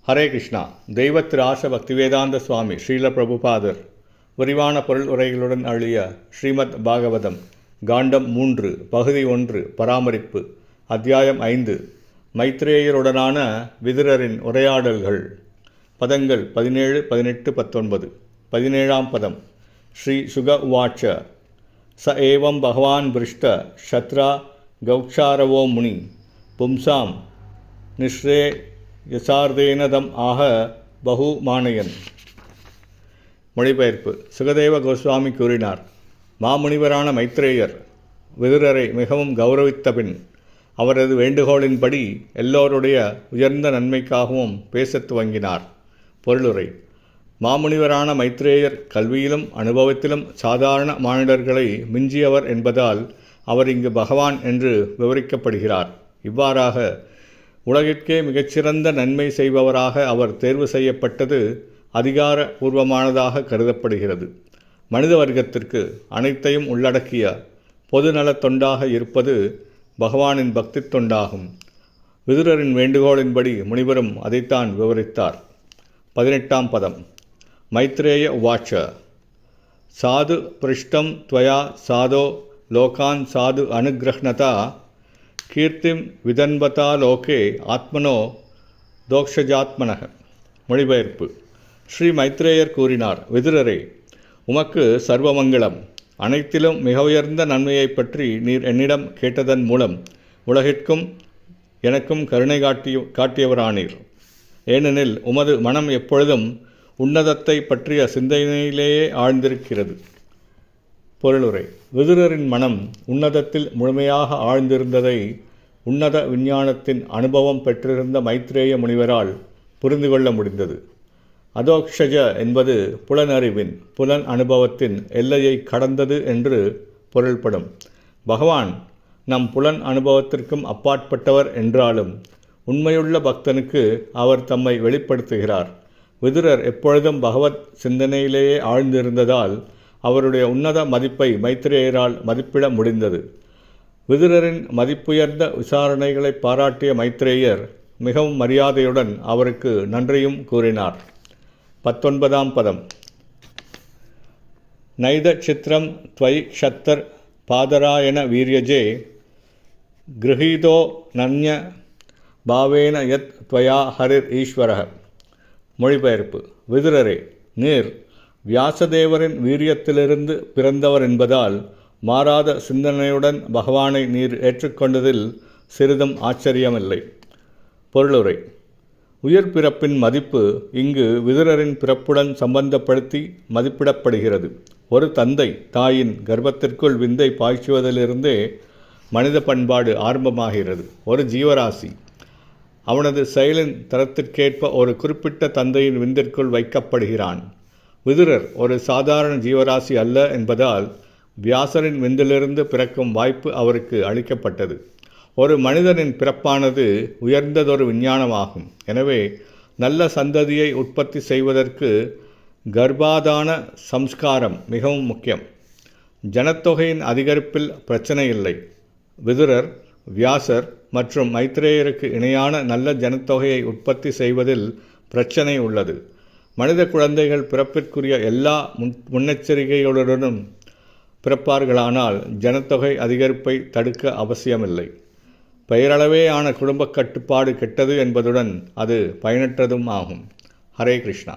ஹரே கிருஷ்ணா. தெய்வத்திராச பக்திவேதாந்த சுவாமி ஸ்ரீல பிரபுபாதர் விரிவான பொருள் உரைகளுடன் அழிய ஸ்ரீமத் பாகவதம் காண்டம் 3 பகுதி 1 பராமரிப்பு அத்தியாயம் 5 மைத்ரேயருடனான விதுரரின் உரையாடல்கள். பதங்கள் 17, 18, 19. 17ஆம் பதம். ஸ்ரீ சுக உவாச்ச ச ஏவம் பகவான் பிருஷ்ட ஷத்ரா கௌக்ஷாரவோ முனி பும்சாம் நிஸ்ரே யசார்தேனதம் ஆக பகு மானயன். மொழிபெயர்ப்பு. சுகதேவ கோஸ்வாமி கூறினார், மாமுனிவரான மைத்ரேயர் விதுரரை மிகவும் கௌரவித்தபின் அவரது வேண்டுகோளின்படி எல்லோருடைய உயர்ந்த நன்மைக்காகவும் பேசத் துவங்கினார். பொருளுரை. மாமுனிவரான மைத்ரேயர் கல்வியிலும் அனுபவத்திலும் சாதாரண மானிடர்களை மிஞ்சியவர் என்பதால் அவர் இங்கு பகவான் என்று விவரிக்கப்படுகிறார். இவ்வாறாக உலகிற்கே மிகச்சிறந்த நன்மை செய்பவராக அவர் தேர்வு செய்யப்பட்டது அதிகார பூர்வமானதாக கருதப்படுகிறது. மனித வர்க்கத்திற்கு அனைத்தையும் உள்ளடக்கிய பொதுநலத் தொண்டாக இருப்பது பகவானின் பக்தி தொண்டாகும். விதுரரின் வேண்டுகோளின்படி முனிவரும் அதைத்தான் விவரித்தார். 18ஆம் பதம். மைத்ரேய உவாச்ச சாது பிருஷ்டம் த்வயா சாதோ லோகான் சாது அனுகிரஹ்ணதா கீர்த்திம் விதன்பதா லோகே ஆத்மனோ தோக்ஷஜாத்மனக. மொழிபெயர்ப்பு. ஸ்ரீ மைத்ரேயர் கூறினார், விதுரரே, உமக்கு சர்வமங்கலம். அனைத்திலும் மிக உயர்ந்த நன்மையை பற்றி நீர் என்னிடம் கேட்டதன் மூலம் உலகிற்கும் எனக்கும் கருணை காட்டியவரானீர். ஏனெனில் உமது மனம் எப்பொழுதும் உன்னதத்தை பற்றிய சிந்தனையிலேயே ஆழ்ந்திருக்கிறது. பொருளுரை. விதுரரின் மனம் உன்னதத்தில் முழுமையாக ஆழ்ந்திருந்ததை உன்னத விஞ்ஞானத்தின் அனுபவம் பெற்றிருந்த மைத்ரேய முனிவரால் புரிந்து கொள்ள முடிந்தது. அதோக்ஷஜ என்பது புலனறிவின் புலன் அனுபவத்தின் எல்லையை கடந்தது என்று பொருள்படும். பகவான் நம் புலன் அனுபவத்திற்கும் அப்பாற்பட்டவர் என்றாலும் உண்மையுள்ள பக்தனுக்கு அவர் தம்மை வெளிப்படுத்துகிறார். விதுரர் எப்பொழுதும் பகவத் சிந்தனையிலேயே ஆழ்ந்திருந்ததால் அவருடைய உன்னத மதிப்பை மைத்ரேயரால் மதிப்பிட முடிந்தது. விதுரரின் மதிப்புயர்ந்த விசாரணைகளை பாராட்டிய மைத்ரேயர் மிகவும் மரியாதையுடன் அவருக்கு நன்றியும் கூறினார். 19ஆம் பதம். நைத சித்திரம் த்வயி க்ஷத்தர் பாதராயண வீரியஜே கிருஹீதோ நன்ய பாவேன யத் த்வயா ஹரிர் ஈஸ்வரः. மொழிபெயர்ப்பு. விதுரரே, நீர் வியாசதேவரின் வீரியத்திலிருந்து பிறந்தவர் என்பதால் மாறாத சிந்தனையுடன் பகவானை நீர் ஏற்றுக்கொண்டதில் சிறிதும் ஆச்சரியமில்லை. பொருளுரை. உயிர் பிறப்பின் மதிப்பு இங்கு விதுரரின் பிறப்புடன் சம்பந்தப்படுத்தி மதிப்பிடப்படுகிறது. ஒரு தந்தை தாயின் கர்ப்பத்திற்குள் விந்தை பாய்ச்சுவதிலிருந்தே மனித பண்பாடு ஆரம்பமாகிறது. ஒரு ஜீவராசி அவனது செயலின் தரத்திற்கேற்ப ஒரு குறிப்பிட்ட தந்தையின் விந்திற்குள் வைக்கப்படுகிறான். விதுரர் ஒரு சாதாரண ஜீவராசி அல்ல என்பதால் வியாசரின் விந்திலிருந்து பிறக்கும் வாய்ப்பு அவருக்கு அளிக்கப்பட்டது. ஒரு மனிதனின் பிறப்பானது உயர்ந்ததொரு விஞ்ஞானமாகும். எனவே நல்ல சந்ததியை உற்பத்தி செய்வதற்கு கர்ப்பாதான சம்ஸ்காரம் மிகவும் முக்கியம். ஜனத்தொகையின் அதிகரிப்பில் பிரச்சனை இல்லை. விதுரர், வியாசர் மற்றும் மைத்ரேயருக்கு இணையான நல்ல ஜனத்தொகையை உற்பத்தி செய்வதில் பிரச்சனை உள்ளது. மனித குழந்தைகள் பிறப்பிற்குரிய எல்லா முன்னெச்சரிக்கைகளுடனும் பிறப்பார்களானால் ஜனத்தொகை அதிகரிப்பை தடுக்க அவசியமில்லை. பெயரளவேயான குடும்ப கட்டுப்பாடு கெட்டது என்பதுடன் அது பயனற்றதும் ஆகும். ஹரே கிருஷ்ணா.